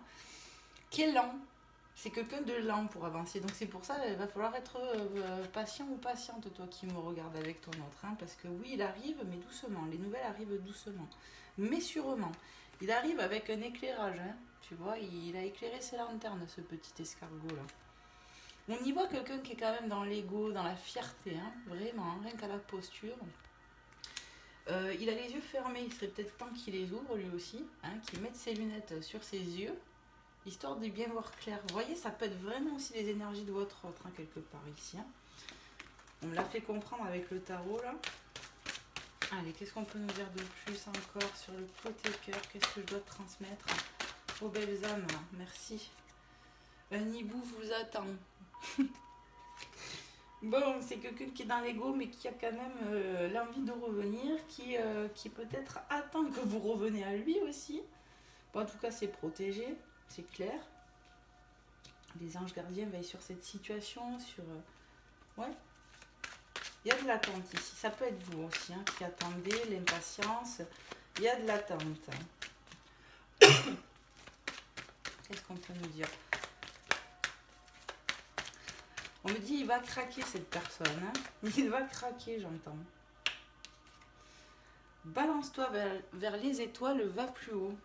[SPEAKER 1] qui est lent. C'est quelqu'un de lent pour avancer. Donc c'est pour ça qu'il va falloir être patient ou patiente, toi qui me regardes avec ton autre. Hein, parce que oui, il arrive, mais doucement. Les nouvelles arrivent doucement. Mais sûrement. Il arrive avec un éclairage. Hein, tu vois, il a éclairé ses lanternes, ce petit escargot-là. On y voit quelqu'un qui est quand même dans l'ego, dans la fierté. Hein, vraiment, hein, rien qu'à la posture. Il a les yeux fermés. Il serait peut-être temps qu'il les ouvre lui aussi. Hein, qu'il mette ses lunettes sur ses yeux. Histoire de bien voir clair. Vous voyez, ça peut être vraiment aussi les énergies de votre autre, hein, quelque part ici. Hein. On me l'a fait comprendre avec le tarot, là. Allez, qu'est-ce qu'on peut nous dire de plus encore sur le côté cœur? Qu'est-ce que je dois transmettre aux belles âmes? Merci. Un hibou vous attend. Bon, c'est quelqu'un qui est dans l'ego, mais qui a quand même l'envie de revenir, qui peut-être attend que vous reveniez à lui aussi. Bon, en tout cas, c'est protégé. C'est clair. Les anges gardiens veillent sur cette situation, sur... Ouais. Il y a de l'attente ici. Ça peut être vous aussi, hein, qui attendez, l'impatience. Il y a de l'attente. Qu'est-ce qu'on peut nous dire? On me dit, il va craquer cette personne. Hein. Il va craquer, j'entends. Balance-toi vers les étoiles, va plus haut.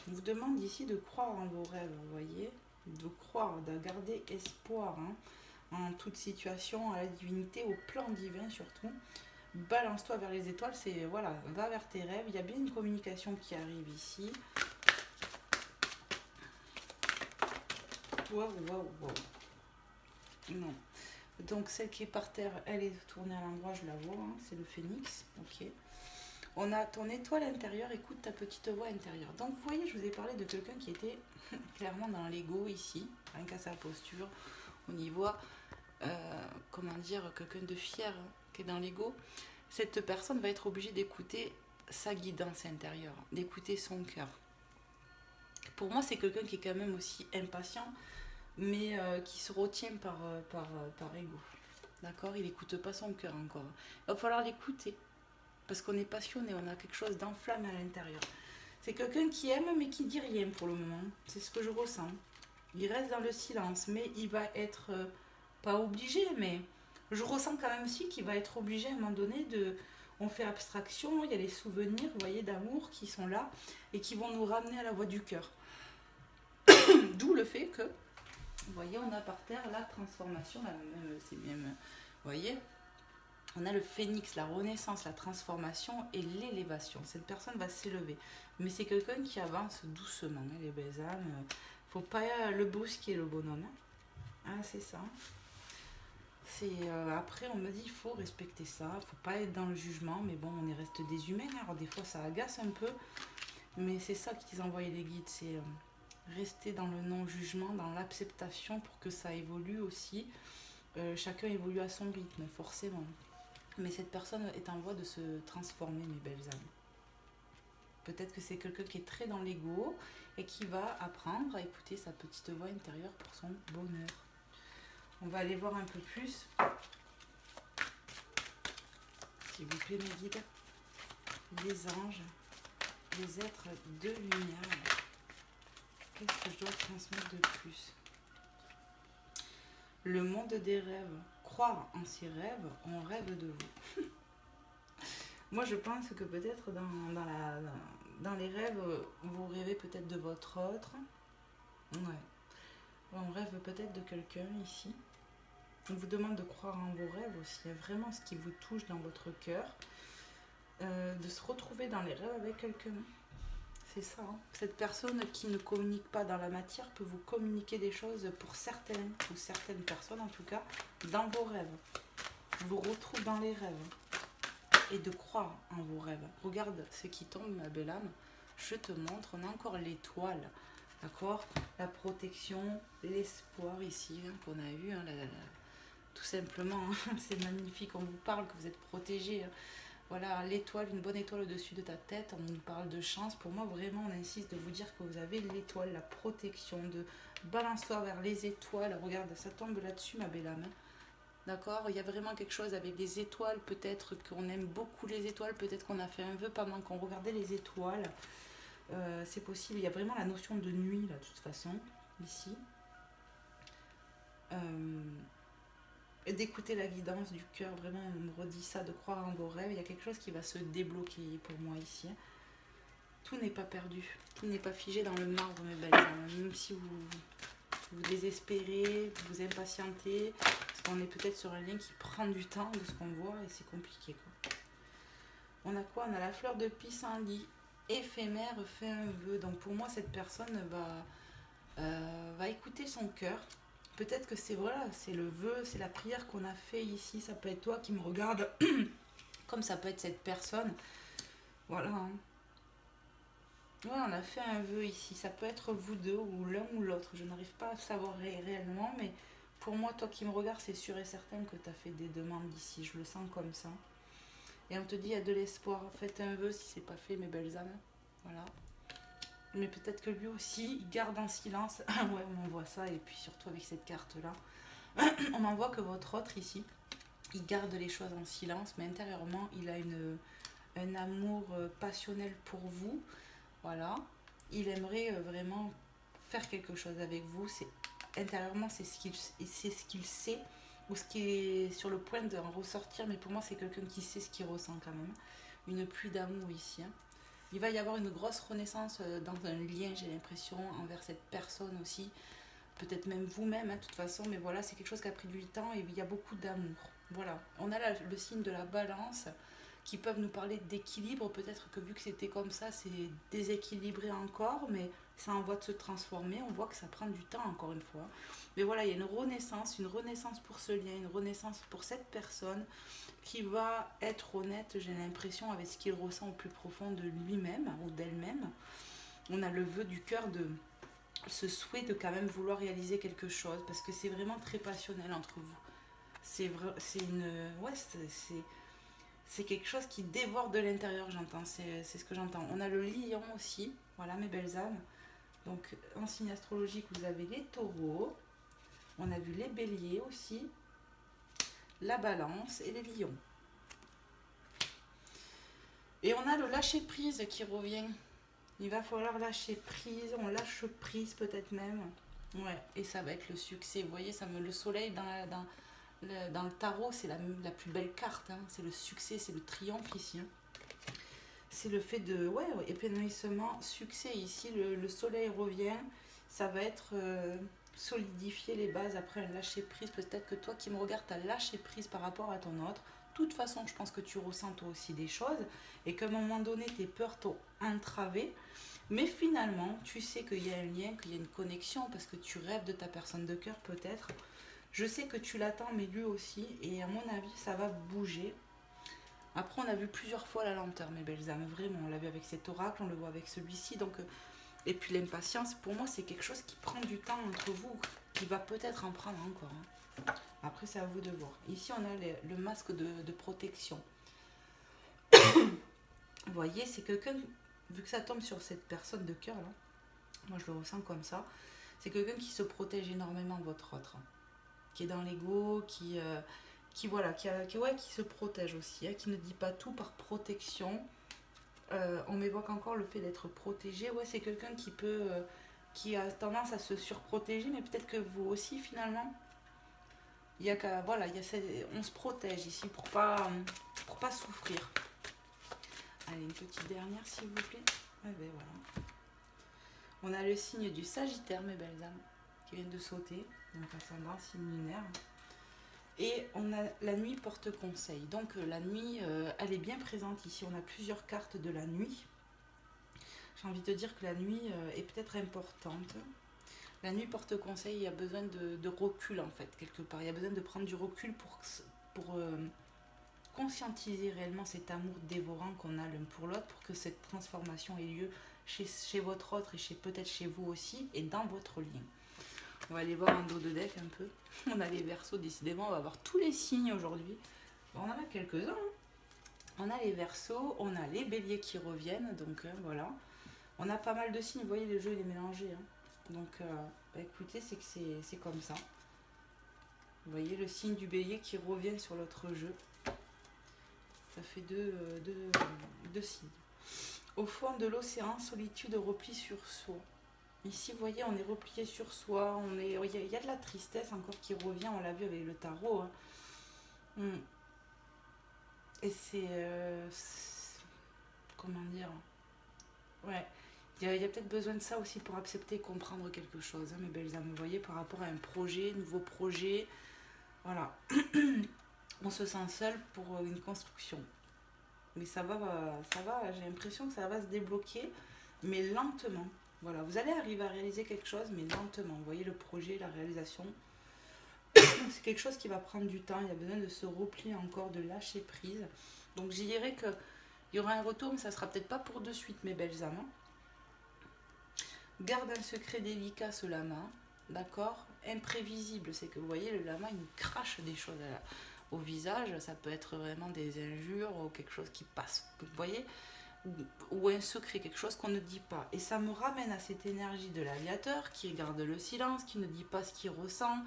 [SPEAKER 1] On vous demande ici de croire en vos rêves, vous voyez, de croire, de garder espoir hein, en toute situation, à la divinité, au plan divin surtout. Balance-toi vers les étoiles, c'est voilà, va vers tes rêves. Il y a bien une communication qui arrive ici. Waouh, waouh, waouh. Non. Donc celle qui est par terre, elle est tournée à l'endroit, je la vois, hein, c'est le phénix. Ok. On a ton étoile intérieure, écoute ta petite voix intérieure. Donc vous voyez, je vous ai parlé de quelqu'un qui était clairement dans l'ego ici, rien qu'à sa posture. On y voit, comment dire, quelqu'un de fier hein, qui est dans l'ego. Cette personne va être obligée d'écouter sa guidance intérieure, d'écouter son cœur. Pour moi, c'est quelqu'un qui est quand même aussi impatient, mais qui se retient par ego. D'accord. Il n'écoute pas son cœur encore. Il va falloir l'écouter. Parce qu'on est passionné, on a quelque chose d'enflammé à l'intérieur. C'est quelqu'un qui aime mais qui dit rien pour le moment. C'est ce que je ressens. Il reste dans le silence, mais il va être pas obligé, mais je ressens quand même aussi qu'il va être obligé à un moment donné de... On fait abstraction, il y a les souvenirs, vous voyez, d'amour qui sont là et qui vont nous ramener à la voie du cœur. D'où le fait que, vous voyez, on a par terre la transformation, c'est même, vous voyez, on a le phénix, la renaissance, la transformation et l'élévation. Cette personne va s'élever. Mais c'est quelqu'un qui avance doucement, hein, les belles âmes. Faut pas le brusquer, le bonhomme. Hein. Ah, c'est ça. Après, on me dit, il faut respecter ça. Faut pas être dans le jugement. Mais bon, on est reste des humains. Alors, des fois, ça agace un peu. Mais c'est ça qu'ils envoyaient les guides. C'est rester dans le non-jugement, dans l'acceptation pour que ça évolue aussi. Chacun évolue à son rythme, forcément. Mais cette personne est en voie de se transformer, mes belles âmes. Peut-être que c'est quelqu'un qui est très dans l'ego et qui va apprendre à écouter sa petite voix intérieure pour son bonheur. On va aller voir un peu plus. S'il vous plaît, mes guides, les anges, les êtres de lumière. Qu'est-ce que je dois transmettre de plus? Le monde des rêves. Croire en ses rêves, on rêve de vous. Moi, je pense que peut-être dans les rêves, vous rêvez peut-être de votre autre. Ouais. On rêve peut-être de quelqu'un ici. On vous demande de croire en vos rêves aussi, vraiment ce qui vous touche dans votre cœur. De se retrouver dans les rêves avec quelqu'un. C'est ça. Hein. Cette personne qui ne communique pas dans la matière peut vous communiquer des choses pour certaines, ou certaines personnes en tout cas, dans vos rêves. Vous retrouve dans les rêves. Et de croire en vos rêves. Regarde ce qui tombe, ma belle âme. Je te montre, on a encore l'étoile. D'accord? La protection, l'espoir ici, hein, qu'on a eu. Hein, tout simplement, hein, c'est magnifique. On vous parle que vous êtes protégé. Hein. Voilà, l'étoile, une bonne étoile au-dessus de ta tête. On nous parle de chance. Pour moi, vraiment, on insiste de vous dire que vous avez l'étoile, la protection, de balance-toi vers les étoiles. Regarde, ça tombe là-dessus, ma belle âme. D'accord, il y a vraiment quelque chose avec les étoiles, peut-être qu'on aime beaucoup les étoiles, peut-être qu'on a fait un vœu pendant qu'on regardait les étoiles. C'est possible, il y a vraiment la notion de nuit, là, de toute façon, ici. Et d'écouter la guidance du cœur, vraiment, on me redit ça, de croire en vos rêves. Il y a quelque chose qui va se débloquer pour moi ici. Tout n'est pas perdu, tout n'est pas figé dans le marbre, mes belles âmes. Même si vous désespérez, vous impatientez, parce qu'on est peut-être sur un lien qui prend du temps de ce qu'on voit et c'est compliqué. Quoi. On a quoi? On a la fleur de pissenlit, éphémère, fait un vœu. Donc pour moi, cette personne va écouter son cœur. Peut-être que c'est voilà, c'est le vœu, c'est la prière qu'on a fait ici. Ça peut être toi qui me regarde, comme ça peut être cette personne. Voilà. Hein. Ouais, on a fait un vœu ici. Ça peut être vous deux ou l'un ou l'autre. Je n'arrive pas à savoir réellement, mais pour moi, toi qui me regardes, c'est sûr et certain que tu as fait des demandes ici. Je le sens comme ça. Et on te dit, il y a de l'espoir. Faites un vœu si c'est pas fait, mes belles âmes. Voilà. Mais peut-être que lui aussi, il garde en silence. Ouais, on m'envoie ça. Et puis surtout avec cette carte-là, on m'envoie que votre autre ici, il garde les choses en silence, mais intérieurement, il a un amour passionnel pour vous. Voilà, il aimerait vraiment faire quelque chose avec vous. Intérieurement, c'est ce qu'il sait. ou ce qui est sur le point d'en ressortir, mais pour moi c'est quelqu'un qui sait ce qu'il ressent quand même. Une pluie d'amour ici, hein. Il va y avoir une grosse renaissance dans un lien, j'ai l'impression, envers cette personne aussi. Peut-être même vous-même, hein, de toute façon, mais voilà, c'est quelque chose qui a pris du temps et il y a beaucoup d'amour. Voilà, on a là le signe de la balance qui peuvent nous parler d'équilibre. Peut-être que vu que c'était comme ça, c'est déséquilibré encore, mais ça en voie de se transformer. On voit que ça prend du temps, encore une fois. Mais voilà, il y a une renaissance pour ce lien, une renaissance pour cette personne qui va être honnête, j'ai l'impression, avec ce qu'il ressent au plus profond de lui-même ou d'elle-même. On a le vœu du cœur de ce souhait de quand même vouloir réaliser quelque chose parce que c'est vraiment très passionnel entre vous. C'est une ouais, c'est quelque chose qui dévore de l'intérieur, j'entends, c'est ce que j'entends. On a le lion aussi, voilà mes belles âmes. Donc en signe astrologique, vous avez les taureaux, on a vu les béliers aussi, la balance et les lions. Et on a le lâcher prise qui revient. Il va falloir lâcher prise, on lâche prise peut-être même. Ouais, et ça va être le succès. Vous voyez, le soleil dans le tarot, c'est la plus belle carte, hein. C'est le succès, c'est le triomphe ici, hein. C'est le fait de, ouais, épanouissement, succès ici, le soleil revient. Ça va être solidifier les bases après un lâcher prise. Peut-être que toi qui me regardes, tu as lâché prise par rapport à ton autre. De toute façon, je pense que tu ressens toi aussi des choses et qu'à un moment donné, tes peurs t'ont entravé. Mais finalement, tu sais qu'il y a un lien, qu'il y a une connexion parce que tu rêves de ta personne de cœur peut-être. Je sais que tu l'attends, mais lui aussi. Et à mon avis, ça va bouger. Après, on a vu plusieurs fois la lenteur, mes belles âmes. Vraiment, on l'a vu avec cet oracle, on le voit avec celui-ci. Donc, et puis l'impatience, pour moi, c'est quelque chose qui prend du temps entre vous, qui va peut-être en prendre encore, hein. Après, c'est à vous de voir. Ici, on a le masque de protection. Vous voyez, c'est quelqu'un, vu que ça tombe sur cette personne de cœur, là, moi je le ressens comme ça, c'est quelqu'un qui se protège énormément de votre autre, hein, qui est dans l'ego, voilà, qui se protège aussi, hein, qui ne dit pas tout par protection. On m'évoque encore le fait d'être protégé. Ouais, c'est quelqu'un qui a tendance à se surprotéger, mais peut-être que vous aussi finalement. Il y a qu'à, voilà, on se protège ici pour pas souffrir. Allez, une petite dernière s'il vous plaît. Ah ben voilà. On a le signe du Sagittaire, mes belles âmes, qui vient de sauter, donc ascendant, signe lunaire. Et on a la nuit porte conseil. Donc la nuit, elle est bien présente ici. On a plusieurs cartes de la nuit. J'ai envie de dire que la nuit est peut-être importante. La nuit porte conseil, il y a besoin de recul en fait, quelque part. Il y a besoin de prendre du recul pour conscientiser réellement cet amour dévorant qu'on a l'un pour l'autre, pour que cette transformation ait lieu chez votre autre et peut-être chez vous aussi, et dans votre lien. On va aller voir un dos de deck un peu. On a les Verseaux, décidément, on va avoir tous les signes aujourd'hui. On en a quelques-uns, hein. On a les Verseaux, on a les Béliers qui reviennent, donc voilà. On a pas mal de signes, vous voyez, le jeu il est mélangé, hein. Donc, écoutez, c'est que c'est comme ça. Vous voyez le signe du Bélier qui revient sur l'autre jeu. Ça fait deux signes. Au fond de l'océan, solitude, repli sur soi. Ici, vous voyez, on est replié sur soi. Il y a de la tristesse encore qui revient. On l'a vu avec le tarot, hein. Et comment dire? Ouais. Il y a peut-être besoin de ça aussi pour accepter et comprendre quelque chose, hein, mes belles âmes. Vous voyez, par rapport à un projet, nouveau projet. Voilà. On se sent seul pour une construction. Mais ça va, j'ai l'impression que ça va se débloquer, mais lentement. Voilà, vous allez arriver à réaliser quelque chose, mais lentement. Vous voyez le projet, la réalisation. C'est quelque chose qui va prendre du temps. Il y a besoin de se replier encore, de lâcher prise. Donc je dirais qu'il y aura un retour, mais ça sera peut-être pas pour de suite, mes belles âmes. Garde un secret délicat ce lama, d'accord? Imprévisible, c'est que vous voyez, le lama, il nous crache des choses au visage. Ça peut être vraiment des injures ou quelque chose qui passe, vous voyez? Ou un secret, quelque chose qu'on ne dit pas. Et ça me ramène à cette énergie de l'aviateur qui garde le silence, qui ne dit pas ce qu'il ressent.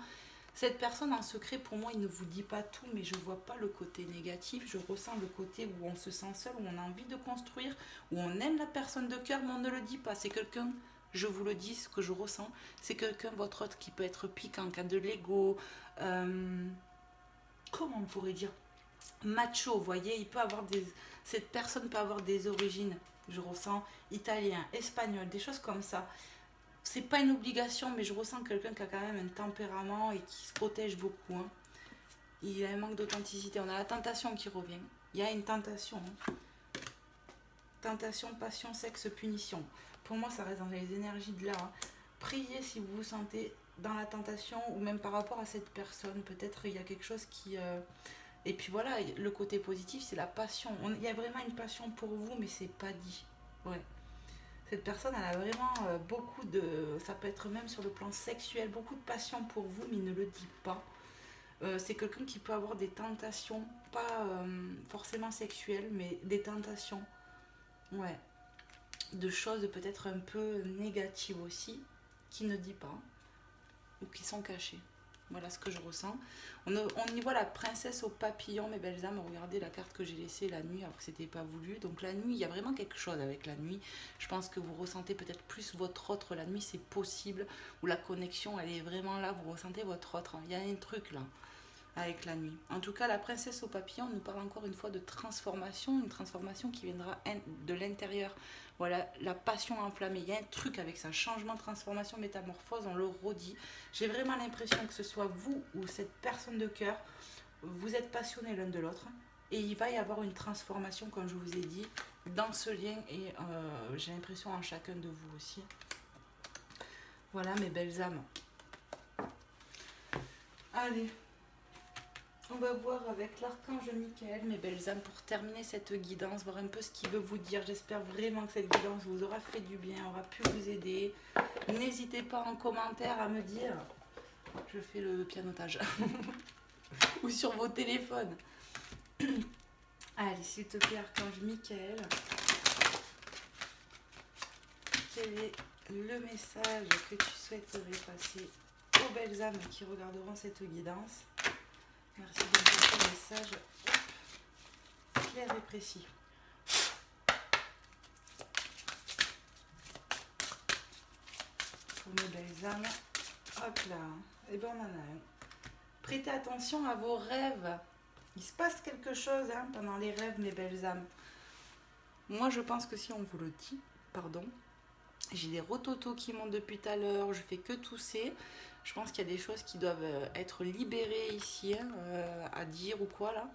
[SPEAKER 1] Cette personne en secret, pour moi, il ne vous dit pas tout, mais je ne vois pas le côté négatif. Je ressens le côté où on se sent seul, où on a envie de construire, où on aime la personne de cœur, mais on ne le dit pas. C'est quelqu'un, je vous le dis, ce que je ressens, c'est quelqu'un, votre autre, qui peut être piquant, qui a de l'ego, comment on pourrait dire, macho, vous voyez, cette personne peut avoir des origines, je ressens, italien, espagnol, des choses comme ça. C'est pas une obligation, mais je ressens quelqu'un qui a quand même un tempérament et qui se protège beaucoup. Hein. Il y a un manque d'authenticité. On a la tentation qui revient. Il y a une tentation. Hein. Tentation, passion, sexe, punition. Pour moi, ça reste dans les énergies de là. Hein. Priez si vous vous sentez dans la tentation ou même par rapport à cette personne. Peut-être il y a quelque chose qui... Et puis voilà, le côté positif, c'est la passion. Il y a vraiment une passion pour vous, mais c'est pas dit. Ouais. Cette personne, elle a vraiment beaucoup de... Ça peut être même sur le plan sexuel, beaucoup de passion pour vous, mais il ne le dit pas. C'est quelqu'un qui peut avoir des tentations, pas forcément sexuelles, mais des tentations. Ouais. De choses peut-être un peu négatives aussi, qui ne dit pas, ou qui sont cachées. Voilà ce que je ressens. On y voit la princesse au papillon, mes belles âmes. Regardez la carte que j'ai laissée la nuit, alors que c'était pas voulu. Donc la nuit, il y a vraiment quelque chose avec la nuit. Je pense que vous ressentez peut-être plus votre autre. La nuit, c'est possible. Ou la connexion, elle est vraiment là. Vous ressentez votre autre. Il y a un truc là, avec la nuit. En tout cas, la princesse au papillon nous parle encore une fois de transformation. Une transformation qui viendra de l'intérieur. Voilà, la passion enflammée. Il y a un truc avec ça. Changement, transformation, métamorphose, on le redit. J'ai vraiment l'impression que ce soit vous ou cette personne de cœur, vous êtes passionnés l'un de l'autre. Et il va y avoir une transformation, comme je vous ai dit, dans ce lien. Et j'ai l'impression en chacun de vous aussi. Voilà mes belles âmes. Allez. On va voir avec l'archange Michael, mes belles âmes, pour terminer cette guidance, voir un peu ce qu'il veut vous dire. J'espère vraiment que cette guidance vous aura fait du bien, aura pu vous aider. N'hésitez pas en commentaire à me dire, je fais le pianotage, ou sur vos téléphones. Allez, s'il te plaît, archange Michael, quel est le message que tu souhaiterais passer aux belles âmes qui regarderont cette guidance? Merci de me passer un message clair et précis. Pour mes belles âmes. Hop là. Et bien on en a un. Prêtez attention à vos rêves. Il se passe quelque chose pendant les rêves, mes belles âmes. Moi je pense que si on vous le dit, pardon, j'ai des rototos qui montent depuis tout à l'heure, je fais que tousser. Je pense qu'il y a des choses qui doivent être libérées ici, à dire ou quoi là.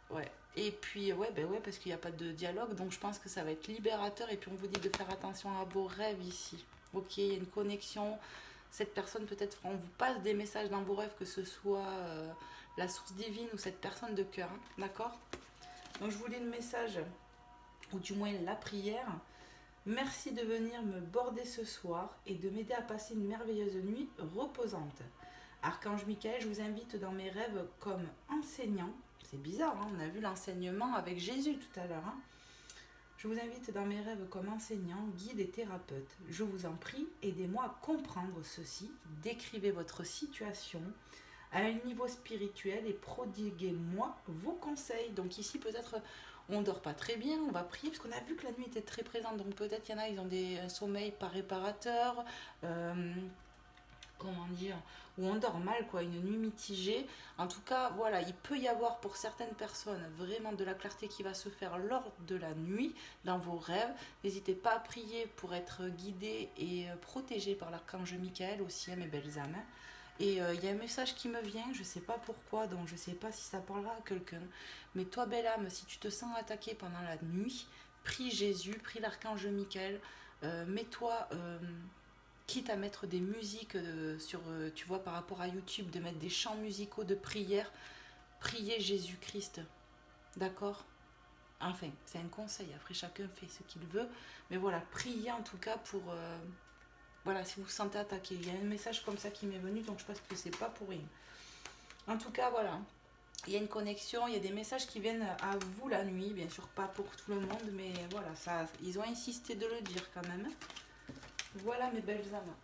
[SPEAKER 1] Ouais. Et puis, ouais, parce qu'il n'y a pas de dialogue, donc je pense que ça va être libérateur. Et puis, on vous dit de faire attention à vos rêves ici. Ok, il y a une connexion. Cette personne, peut-être, on vous passe des messages dans vos rêves, que ce soit la source divine ou cette personne de cœur. Hein, d'accord? Donc, je vous lis le message, ou du moins la prière. Merci de venir me border ce soir et de m'aider à passer une merveilleuse nuit reposante. Archange Michael, je vous invite dans mes rêves comme enseignant. C'est bizarre, hein, on a vu l'enseignement avec Jésus tout à l'heure. Hein. Je vous invite dans mes rêves comme enseignant, guide et thérapeute. Je vous en prie, aidez-moi à comprendre ceci. Décrivez votre situation à un niveau spirituel et prodiguez-moi vos conseils. Donc ici, peut-être... on dort pas très bien, on va prier, parce qu'on a vu que la nuit était très présente, donc peut-être il y en a, ils ont un sommeil pas réparateur, comment dire, ou on dort mal, quoi, une nuit mitigée. En tout cas, voilà, il peut y avoir pour certaines personnes vraiment de la clarté qui va se faire lors de la nuit, dans vos rêves. N'hésitez pas à prier pour être guidé et protégé par l'archange Michael aussi, mes belles âmes. Et il y a un message qui me vient, je ne sais pas pourquoi, donc je ne sais pas si ça parlera à quelqu'un. Mais toi, belle âme, si tu te sens attaqué pendant la nuit, prie Jésus, prie l'archange Michael, mets-toi, quitte à mettre des musiques sur, tu vois, par rapport à YouTube, de mettre des chants musicaux de prière, priez Jésus-Christ, d'accord? Enfin, c'est un conseil, après chacun fait ce qu'il veut, mais voilà, priez en tout cas pour... voilà, si vous vous sentez attaqué, il y a un message comme ça qui m'est venu, donc je pense que c'est pas pour rien. En tout cas, voilà, il y a une connexion, il y a des messages qui viennent à vous la nuit, bien sûr pas pour tout le monde, mais voilà, ça, ils ont insisté de le dire quand même. Voilà mes belles âmes.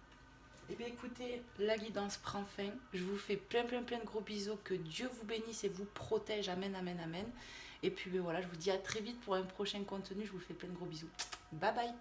[SPEAKER 1] Eh bien écoutez, la guidance prend fin. Je vous fais plein de gros bisous, que Dieu vous bénisse et vous protège. Amen, amen, amen. Et puis voilà, je vous dis à très vite pour un prochain contenu. Je vous fais plein de gros bisous. Bye bye.